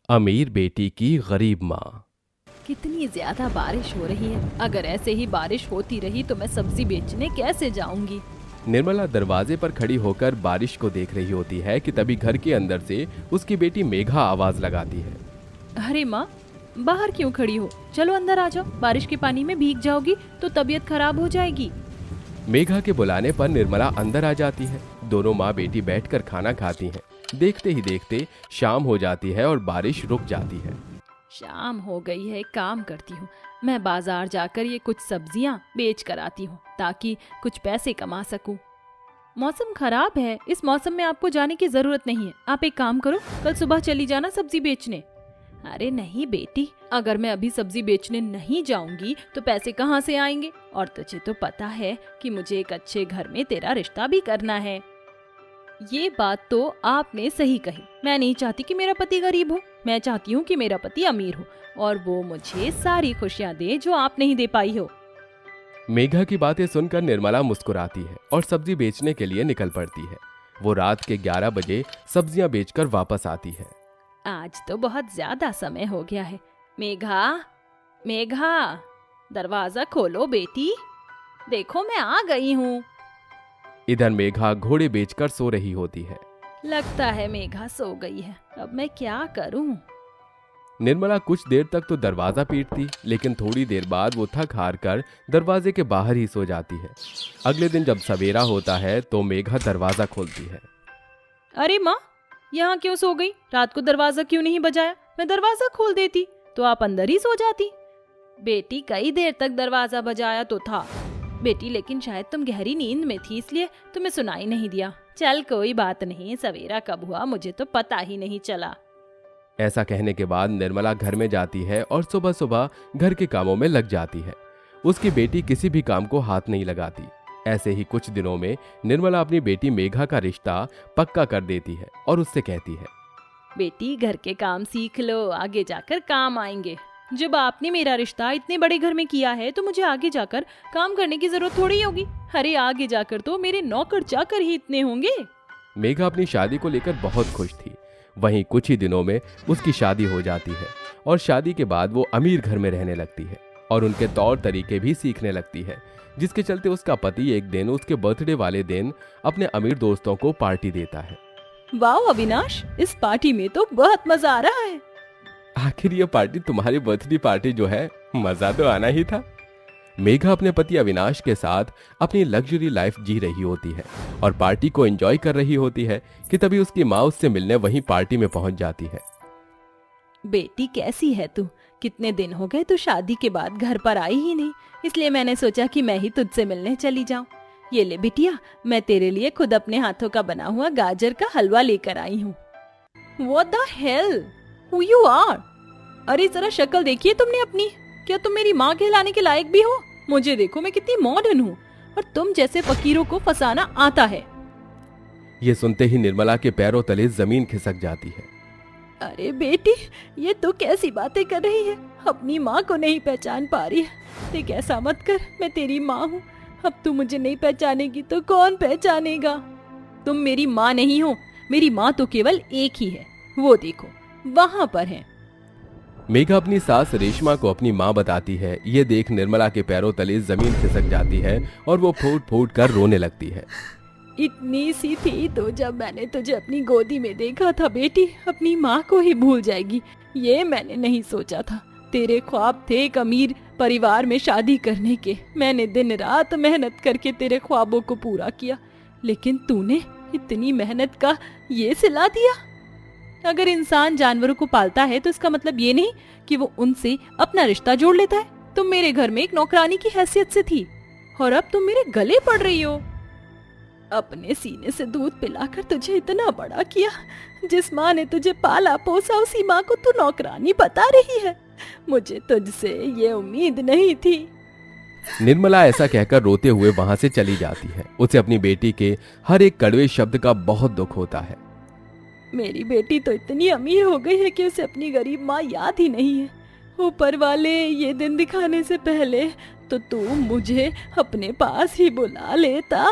अमीर बेटी की गरीब माँ। कितनी ज्यादा बारिश हो रही है। अगर ऐसे ही बारिश होती रही तो मैं सब्जी बेचने कैसे जाऊंगी। निर्मला दरवाजे पर खड़ी होकर बारिश को देख रही होती है कि तभी घर के अंदर से उसकी बेटी मेघा आवाज लगाती है। अरे माँ, बाहर क्यों खड़ी हो? चलो अंदर आ जाओ। बारिश के पानी में भीग जाओगी तो तबीयत खराब हो जाएगी। मेघा के बुलाने पर निर्मला अंदर आ जाती है। दोनों माँ बेटी बैठकर खाना खाती हैं। देखते ही देखते शाम हो जाती है और बारिश रुक जाती है। शाम हो गई है, एक काम करती हूँ, मैं बाजार जाकर ये कुछ सब्जियाँ बेच कर आती हूँ ताकि कुछ पैसे कमा सकूँ। मौसम खराब है, इस मौसम में आपको जाने की जरूरत नहीं है। आप एक काम करो, कल सुबह चली जाना सब्जी बेचने। अरे नहीं बेटी, अगर मैं अभी सब्जी बेचने नहीं जाऊंगी तो पैसे कहाँ से आएंगे? और तुझे तो पता है कि मुझे एक अच्छे घर में तेरा रिश्ता भी करना है। ये बात तो आपने सही कही। मैं नहीं चाहती कि मेरा पति गरीब हो, मैं चाहती हूँ कि मेरा पति अमीर हो और वो मुझे सारी खुशियाँ दे जो आप नहीं दे पाई हो। मेघा की बातें सुनकर निर्मला मुस्कुराती है और सब्जी बेचने के लिए निकल पड़ती है। वो रात के 11 बजे सब्जियां बेचकर वापस आती है। आज तो बहुत ज्यादा समय हो गया है। मेघा, मेघा, दरवाजा खोलो बेटी, देखो मैं आ गई हूँ। इधर मेघा घोड़े बेचकर सो रही होती है। लगता है मेघा सो गई है, अब मैं क्या करूँ? निर्मला कुछ देर तक तो दरवाजा पीटती, लेकिन थोड़ी देर बाद वो थक हार कर दरवाजे के बाहर ही सो जाती है। अगले दिन जब सवेरा होता है तो मेघा दरवाजा खोलती है। अरे माँ, यहाँ क्यों सो गई? रात को दरवाजा क्यों नहीं बजाया? मैं दरवाजा खोल देती तो आप अंदर ही सो जाती। बेटी, कई देर तक दरवाजा बजाया तो था बेटी, लेकिन शायद तुम गहरी नींद में थी इसलिए तुम्हें सुनाई नहीं दिया। चल कोई बात नहीं, सवेरा कब हुआ मुझे तो पता ही नहीं चला। ऐसा कहने के बाद निर्मला घर में जाती है और सुबह सुबह घर के कामों में लग जाती है। उसकी बेटी किसी भी काम को हाथ नहीं लगाती। ऐसे ही कुछ दिनों में निर्मला अपनी बेटी मेघा का रिश्ता पक्का कर देती है और उससे कहती है, बेटी घर के काम सीख लो, आगे जाकर काम आएंगे। जब आपने मेरा रिश्ता इतने बड़े घर में किया है तो मुझे आगे जाकर काम करने की जरूरत थोड़ी होगी। अरे आगे जाकर तो मेरे नौकर चाकर ही इतने होंगे। मेघा अपनी शादी को लेकर बहुत खुश थी। वहीं कुछ ही दिनों में उसकी शादी हो जाती है और शादी के बाद वो अमीर घर में रहने लगती है और उनके तौर तरीके भी सीखने लगती है, जिसके चलते उसका पति एक दिन उसके बर्थडे वाले दिन अपने अमीर दोस्तों को पार्टी देता है। वाह अविनाश, इस पार्टी में तो बहुत मजा आ रहा है। आखिर ये पार्टी तुम्हारी बर्थडे पार्टी जो है, मजा तो आना ही था। मेघा अपने पति अविनाश के साथ अपनी लग्जरी लाइफ जी रही होती है और पार्टी को एंजॉय कर रही होती है कि तभी उसकी माँ उससे मिलने वहीं पार्टी में पहुंच जाती है। बेटी कैसी है तू? कितने दिन हो गए तू शादी के बाद घर पर आई ही नहीं, इसलिए मैंने सोचा कि मैं ही तुझसे मिलने चली जाऊं। ये ले बिटिया, मैं तेरे लिए खुद अपने हाथों का बना हुआ गाजर का हलवा लेकर आई हूँ। What the hell? Who you are? अरे जरा शक्ल देखिए तुमने अपनी। क्या तुम मेरी माँ कहलाने के लायक भी हो? मुझे देखो, मैं कितनी मॉडर्न हूँ और तुम जैसे फकीरों को फंसाना आता है। ये सुनते ही निर्मला के पैरों तले जमीन खिसक जाती है। अरे बेटी, ये तो कैसी बातें कर रही है? अपनी माँ को नहीं पहचान पा रही है। देख ऐसा मत कर, मैं तेरी माँ हूँ। अब तू मुझे नहीं पहचानेगी तो कौन पहचानेगा? तुम मेरी माँ नहीं हो, मेरी माँ तो केवल एक ही है, वो देखो वहाँ पर है। मेघा अपनी सास रेशमा को अपनी माँ बताती है। ये देख निर्मला के पैरों तले जमीन खिसक जाती है और वो फूट फूट कर रोने लगती है। इतनी सी थी तो जब मैंने तुझे अपनी गोदी में देखा था बेटी, अपनी माँ को ही भूल जाएगी, ये मैंने नहीं सोचा था। तेरे ख्वाब थे एक अमीर परिवार में शादी करने के। मैंने दिन रात मेहनत करके तेरे ख्वाबों को पूरा किया, लेकिन तूने इतनी मेहनत का ये सिला दिया। अगर इंसान जानवरों को पालता है तो इसका मतलब ये नहीं कि वो उनसे अपना रिश्ता जोड़ लेता है। तुम मेरे घर में एक नौकरानी की हैसियत से थी और अब तुम मेरे गले पड़ रही हो। अपने सीने से दूध पिलाकर तुझे इतना बड़ा किया, जिस माँ ने तुझे पाला पोसा उसी माँ को तू नौकरानी बता रही है। मुझे तुझसे ये उम्मीद नहीं थी। निर्मला ऐसा कहकर रोते हुए वहां से चली जाती है। उसे अपनी बेटी के हर एक कड़वे शब्द का बहुत दुख होता है। मेरी बेटी तो इतनी अमीर हो गई है कि उसे अपनी गरीब माँ याद ही नहीं है। ऊपर वाले ये दिन दिखाने से पहले तो तू मुझे अपने पास ही बुला लेता।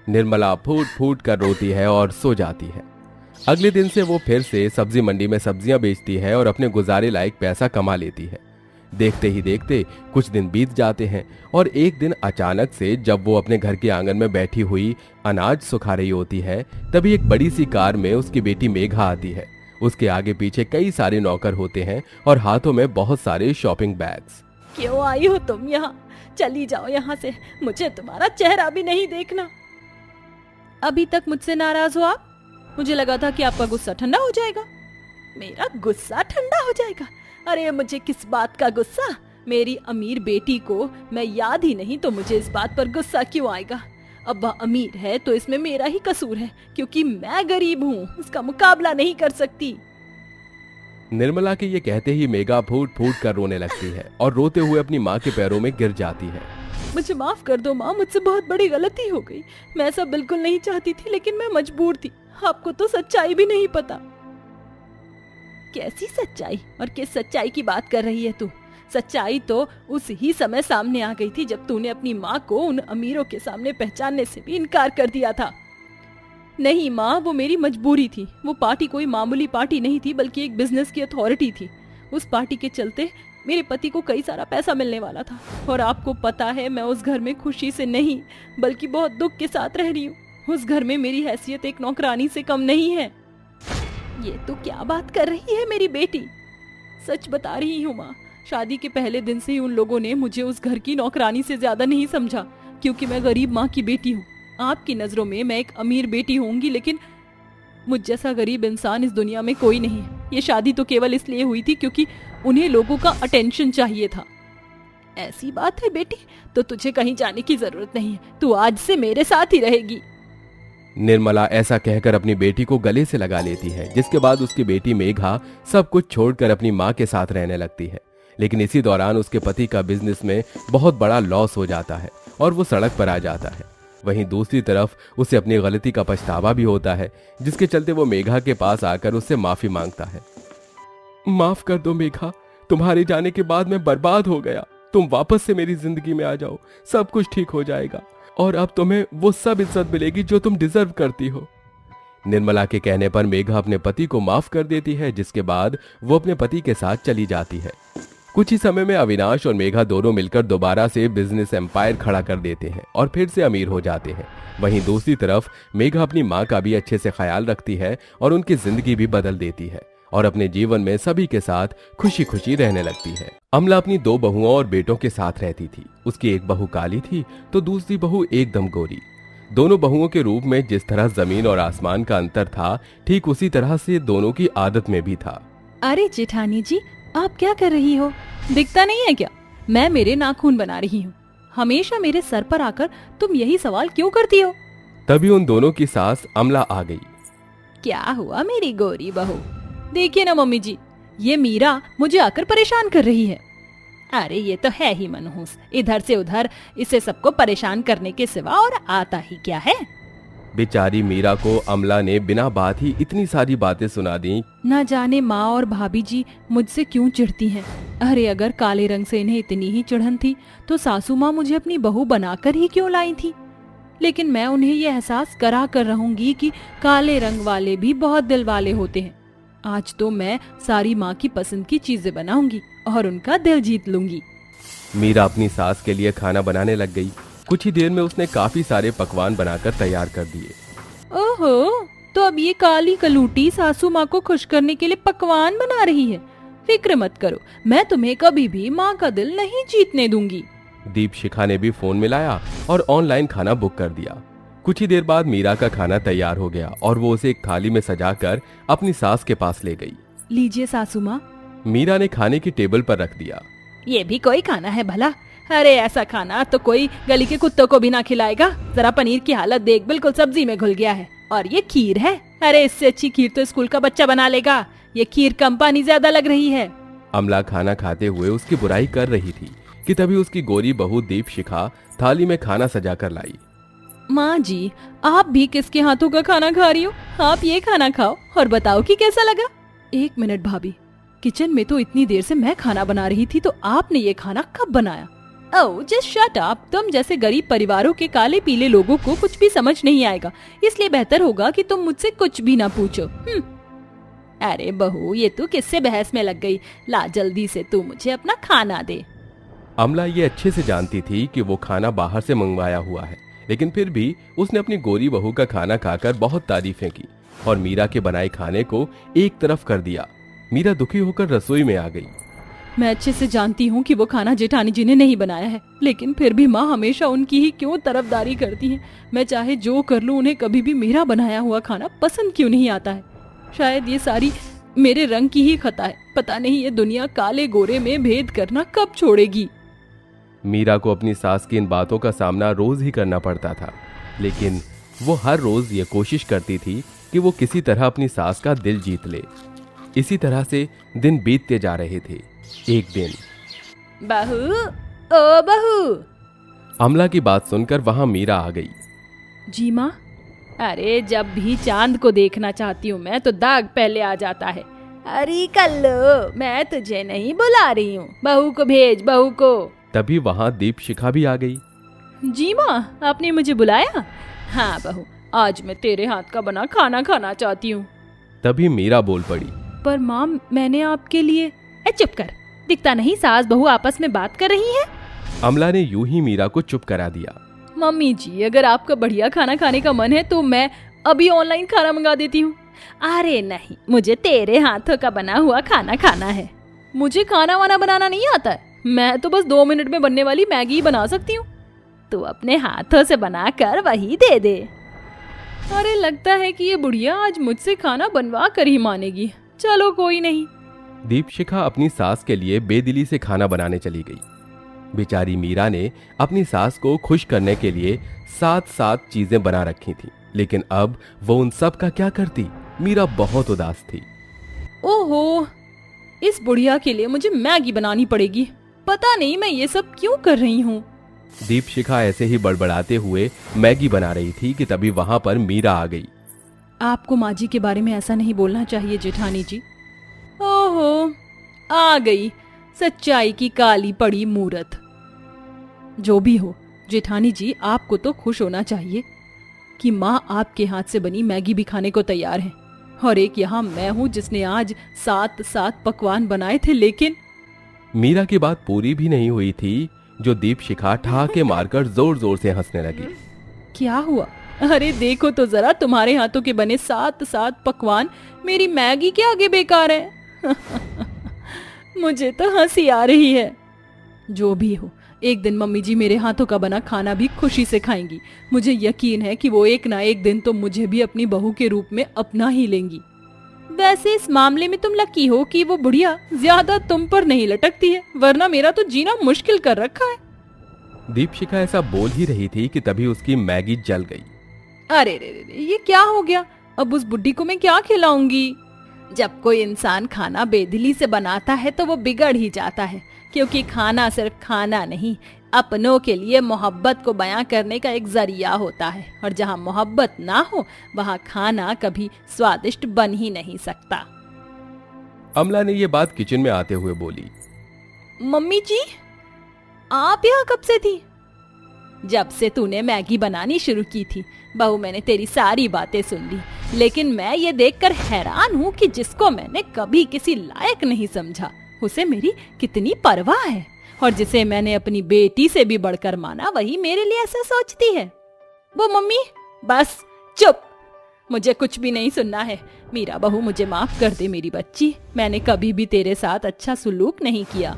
निर्मला फूट फूट कर रोती है और सो जाती है। अगले दिन से वो फिर से सब्जी मंडी में सब्जियां बेचती है और अपने गुजारे लायक पैसा कमा लेती है। देखते ही देखते कुछ दिन बीत जाते हैं और एक दिन अचानक से जब वो अपने घर के आंगन में बैठी हुई अनाज सुखा रही होती है, तभी एक बड़ी सी कार में उसकी बेटी मेघा आती है। उसके आगे पीछे कई सारे नौकर होते हैं और हाथों में बहुत सारे शॉपिंग बैग्स। क्यों आई हो तुम यहाँ? चली जाओ यहाँ से, मुझे तुम्हारा चेहरा भी नहीं देखना। अभी तक मुझसे नाराज हो आप? मुझे लगा था कि आपका गुस्सा ठंडा हो जाएगा। मेरा गुस्सा ठंडा हो जाएगा? अरे मुझे किस बात का गुस्सा? मेरी अमीर बेटी को मैं याद ही नहीं तो मुझे इस बात पर गुस्सा क्यों आएगा? अब वह अमीर है तो इसमें मेरा ही कसूर है, क्योंकि मैं गरीब हूँ, उसका मुकाबला नहीं कर सकती। निर्मला के ये कहते ही मेघा फूट फूट कर रोने लगती है और रोते हुए अपनी माँ के पैरों में गिर जाती है। मुझे माफ कर दो माँ, मुझसे बहुत बड़ी गलती हो गई। मैं ऐसा बिल्कुल नहीं चाहती थी, लेकिन मैं मजबूर थी। आपको तो सच्चाई भी नहीं पता। कैसी सच्चाई? और किस सच्चाई की बात कर रही है तू? सच्चाई तो उस ही समय सामने आ गई थी जब तूने अपनी माँ को उन अमीरों के सामने पहचानने से भी इनकार कर दिया था। नहीं माँ, वो मेरी मजबूरी थी। वो पार्टी कोई मामूली पार्टी नहीं थी, बल्कि एक बिजनेस की अथॉरिटी थी। उस पार्टी के चलते मेरे पति को कई सारा पैसा मिलने वाला था, और आपको पता है मैं उस घर में खुशी से नहीं बल्कि बहुत दुख के साथ रह रही हूँ। उस घर में मेरी हैसियत एक नौकरानी से कम नहीं है। ये तो क्या बात कर रही है मेरी बेटी? सच बता रही हूँ माँ, शादी के पहले दिन से ही उन लोगों ने मुझे उस घर की नौकरानी से ज्यादा नहीं समझा, क्योंकि मैं गरीब माँ की बेटी हूँ। आपकी नजरों में मैं एक अमीर बेटी होंगी, लेकिन मुझ जैसा गरीब इंसान इस दुनिया में कोई नहीं है। ये शादी तो केवल इसलिए हुई थी क्योंकि उन्हें लोगों का अटेंशन चाहिए था। ऐसी बात है बेटी, तो तुझे कहीं जाने की जरूरत नहीं है। तू आज से मेरे साथ ही रहेगी। निर्मला ऐसा कहकर अपनी बेटी को गले से लगा लेती है, जिसके बाद उसकी बेटी मेघा सब कुछ छोड़कर अपनी माँ के साथ रहने लगती है। लेकिन इसी दौरान उसके पति का बिजनेस में बहुत बड़ा लॉस हो जाता है और वो सड़क पर आ जाता है। वहीं दूसरी तरफ उसे अपनी गलती का पछतावा भी होता है, जिसके चलते वो मेघा के पास आकर उससे माफी मांगता है। माफ कर दो मेघा, तुम्हारे जाने के बाद मैं बर्बाद हो गया। तुम वापस से मेरी जिंदगी में आ जाओ, सब कुछ ठीक हो जाएगा और अब तुम्हें वो सब इज्जत मिलेगी जो तुम डिजर्व करती हो। निर्मला के कहने पर मेघा अपने पति को माफ कर देती है, जिसके बाद वो अपने पति के साथ चली जाती है। कुछ ही समय में अविनाश और मेघा दोनों मिलकर दोबारा से बिजनेस एम्पायर खड़ा कर देते हैं और फिर से अमीर हो जाते हैं। वहीं दूसरी तरफ मेघा अपनी माँ का भी अच्छे से ख्याल रखती है और उनकी जिंदगी भी बदल देती है और अपने जीवन में सभी के साथ खुशी खुशी रहने लगती है। अमला अपनी 2 बहुओं और बेटों के साथ रहती थी। उसकी एक बहू काली थी तो दूसरी बहू एकदम गोरी। दोनों बहुओं के रूप में जिस तरह जमीन और आसमान का अंतर था, ठीक उसी तरह से दोनों की आदत में भी था। अरे जेठानी जी, आप क्या कर रही हो? दिखता नहीं है क्या? मैं मेरे नाखून बना रही हूँ। हमेशा मेरे सर पर आकर तुम यही सवाल क्यों करती हो? तभी उन दोनों की सास अमला आ गई। क्या हुआ मेरी गोरी बहू? देखिए ना मम्मी जी, ये मीरा मुझे आकर परेशान कर रही है। अरे ये तो है ही मनहूस, इधर से उधर इसे सबको परेशान करने के सिवा और आता ही क्या है। बेचारी मीरा को अमला ने बिना बात ही इतनी सारी बातें सुना दी। ना जाने माँ और भाभी जी मुझसे क्यों चिढ़ती हैं। अरे अगर काले रंग से इन्हें इतनी ही चिढ़न थी तो सासू माँ मुझे अपनी बहू बनाकर ही क्यों लाई थी। लेकिन मैं उन्हें ये एहसास करा कर रहूंगी कि काले रंग वाले भी बहुत दिल वाले होते हैं। आज तो मैं सारी माँ की पसंद की चीजें बनाऊंगी और उनका दिल जीत लूंगी। मीरा अपनी सास के लिए खाना बनाने लग गई। कुछ ही देर में उसने काफी सारे पकवान बनाकर तैयार कर दिए। ओहो, तो अब ये काली कलूटी सासू माँ को खुश करने के लिए पकवान बना रही है। फिक्र मत करो, मैं तुम्हें कभी भी माँ का दिल नहीं जीतने दूंगी। दीपशिखा ने भी फोन मिलाया और ऑनलाइन खाना बुक कर दिया। कुछ ही देर बाद मीरा का खाना तैयार हो गया और वो उसे एक थाली में सजाकर अपनी सास के पास ले गई। लीजिए सासू माँ। मीरा ने खाने की टेबल पर रख दिया। ये भी कोई खाना है भला? अरे ऐसा खाना तो कोई गली के कुत्तों को भी ना खिलाएगा। जरा पनीर की हालत देख, बिल्कुल सब्जी में घुल गया है। और ये खीर है, अरे इससे अच्छी खीर तो स्कूल का बच्चा बना लेगा। ये खीर कम पानी ज्यादा लग रही है। अमला खाना खाते हुए उसकी बुराई कर रही थी कि तभी उसकी गोरी बहू दीपशिखा थाली में खाना सजा कर लाई। माँ जी, आप भी किसके हाथों का खाना खा रही हो? आप ये खाना खाओ और बताओ कि कैसा लगा। 1 मिनट भाभी, किचन में तो इतनी देर से मैं खाना बना रही थी, तो आपने ये खाना कब बनाया? Oh just shut up. तुम जैसे गरीब परिवारों के काले पीले लोगों को कुछ भी समझ नहीं आएगा, इसलिए बेहतर होगा कि तुम मुझसे कुछ भी ना पूछो। अरे बहू, ये तू किससे बहस में लग गई? ला जल्दी से तू मुझे अपना खाना दे। अमला ये अच्छे से जानती थी कि वो खाना बाहर से मंगवाया हुआ है, लेकिन फिर भी उसने अपनी गोरी बहू का खाना खाकर बहुत तारीफें की और मीरा के बनाए खाने को एक तरफ कर दिया। मीरा दुखी होकर रसोई में आ गई। मैं अच्छे से जानती हूँ कि वो खाना जेठानी जी ने नहीं बनाया है, लेकिन फिर भी माँ हमेशा उनकी ही क्यों तरफदारी करती है। मैं चाहे जो कर लूँ, उन्हें कभी भी मेरा बनाया हुआ खाना पसंद क्यों नहीं आता है? शायद ये सारी मेरे रंग की ही खता है। पता नहीं ये दुनिया काले गोरे में भेद करना कब छोड़ेगी। मीरा को अपनी सास की इन बातों का सामना रोज ही करना पड़ता था, लेकिन वो हर रोज ये कोशिश करती थी कि वो किसी तरह अपनी सास का दिल जीत ले। इसी तरह से दिन बीतते जा रहे थे। एक दिन बहू, ओ बहू। अमला की बात सुनकर वहां मीरा आ गई। जी माँ। अरे जब भी चांद को देखना चाहती हूँ मैं तो दाग पहले आ जाता है। अरे कल्लो, मैं तुझे नहीं बुला रही हूँ, बहू को भेज, बहू को। तभी वहां दीप शिखा भी आ गई। जी माँ, आपने मुझे बुलाया? हाँ बहू, आज मैं तेरे हाथ का बना खाना खाना चाहती हूँ। तभी मीरा बोल पड़ी। पर माँ, मैंने आपके लिए। चुप कर, दिखता नहीं सास बहू आपस में बात कर रही है। अमला ने यूं ही मीरा को चुप करा दिया। मम्मी जी, अगर आपका बढ़िया खाना खाने का मन है तो मैं अभी ऑनलाइन खाना मंगा देती हूँ। अरे नहीं, मुझे तेरे हाथों का बना हुआ खाना खाना है। मुझे खाना वाना बनाना नहीं आता है, मैं तो बस 2 मिनट में बनने वाली मैगी बना सकती हूँ। तू अपने हाथों से बनाकर वही दे दे। अरे लगता है कि ये बुढ़िया आज मुझसे खाना बनवा कर ही मानेगी। चलो कोई नहीं। दीप शिखा अपनी सास के लिए बेदिली से खाना बनाने चली गई। बेचारी मीरा ने अपनी सास को खुश करने के लिए 7 चीजें बना रखी थी, लेकिन अब वो उन सब का क्या करती? मीरा बहुत उदास थी। ओहो, इस बुढ़िया के लिए मुझे मैगी बनानी पड़ेगी। पता नहीं मैं ये सब क्यों कर रही हूँ। दीप शिखा ऐसे ही बड़बड़ाते हुए मैगी बना रही थी कि तभी वहां पर मीरा आ गई। आपको माँ जी के बारे में ऐसा नहीं बोलना चाहिए जेठानी जी। ओहो, आ गई सच्चाई की काली पड़ी मूरत। जो भी हो जेठानी जी, आपको तो खुश होना चाहिए कि माँ आपके हाथ से बनी मैगी भी खाने को तैयार है। और एक यहाँ मैं हूँ जिसने आज 7 पकवान बनाए थे। लेकिन मीरा की बात पूरी भी नहीं हुई थी जो दीप शिखा ठहाके मारकर जोर जोर से हंसने लगी। क्या हुआ? अरे देखो तो जरा, तुम्हारे हाथों के बने 7 पकवान मेरी मैगी के आगे बेकार है। मुझे तो हंसी आ रही है। जो भी हो, एक दिन मम्मी जी मेरे हाथों का बना खाना भी खुशी से खाएंगी। मुझे यकीन है कि वो एक ना एक दिन तो मुझे भी अपनी बहू के रूप में अपना ही लेंगी। वैसे इस मामले में तुम लकी हो कि वो बुढ़िया ज्यादा तुम पर नहीं लटकती है, वरना मेरा तो जीना मुश्किल कर रखा है। दीप शिखा ऐसा बोल ही रही थी कि तभी उसकी मैगी जल गई। अरे रे रे, ये क्या हो गया? अब उस बुड्ढी को मैं क्या खिलाऊंगी? जब कोई इंसान खाना बेदिली से बनाता है तो वो बिगड़ ही जाता है, क्योंकि खाना सिर्फ खाना नहीं, अपनों के लिए मोहब्बत को बयां करने का एक जरिया होता है। और जहां मोहब्बत ना हो वहां खाना कभी स्वादिष्ट बन ही नहीं सकता। अमला ने ये बात किचन में आते हुए बोली। मम्मी जी, आप यहाँ कब से थी? जब से तूने मैगी बनानी शुरू की थी बहू, मैंने तेरी सारी बातें सुन ली। लेकिन मैं ये देखकर हैरान हूँ कि जिसको मैंने कभी किसी लायक नहीं समझा, उसे मेरी कितनी परवाह है। और जिसे मैंने अपनी बेटी से भी बढ़कर माना, वही मेरे लिए ऐसा सोचती है। वो मम्मी, बस चुप, मुझे कुछ भी नहीं सुनना है। मीरा बहू, मुझे माफ कर दे मेरी बच्ची, मैंने कभी भी तेरे साथ अच्छा सुलूक नहीं किया।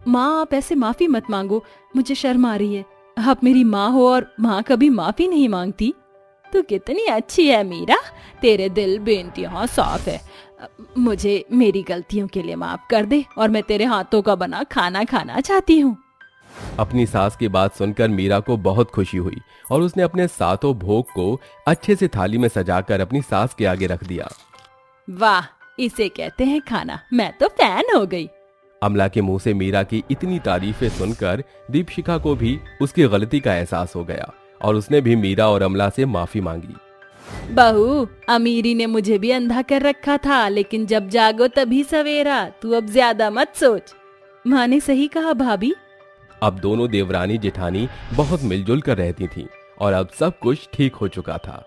माँ, आप ऐसे माफी मत मांगो, मुझे शर्म आ रही है। आप मेरी माँ हो और माँ कभी माफी नहीं मांगती। तू कितनी अच्छी है मीरा, तेरे दिल बेइंतहा साफ है। मुझे मेरी गलतियों के लिए माफ कर दे और मैं तेरे हाथों का बना खाना खाना चाहती हूँ। अपनी सास की बात सुनकर मीरा को बहुत खुशी हुई और उसने अपने 7 भोग को अच्छे से थाली में सजाकर अपनी सास के आगे रख दिया। वाह, इसे कहते हैं खाना। मैं तो फैन हो गई। अमला के मुंह से मीरा की इतनी तारीफें सुनकर दीप शिखा को भी उसकी गलती का एहसास हो गया और उसने भी मीरा और अमला से माफी मांगी। बहू, अमीरी ने मुझे भी अंधा कर रखा था, लेकिन जब जागो तभी सवेरा। तू अब ज्यादा मत सोच। माँ ने सही कहा भाभी। अब दोनों देवरानी जेठानी बहुत मिलजुल कर रहती थीं और अब सब कुछ ठीक हो चुका था।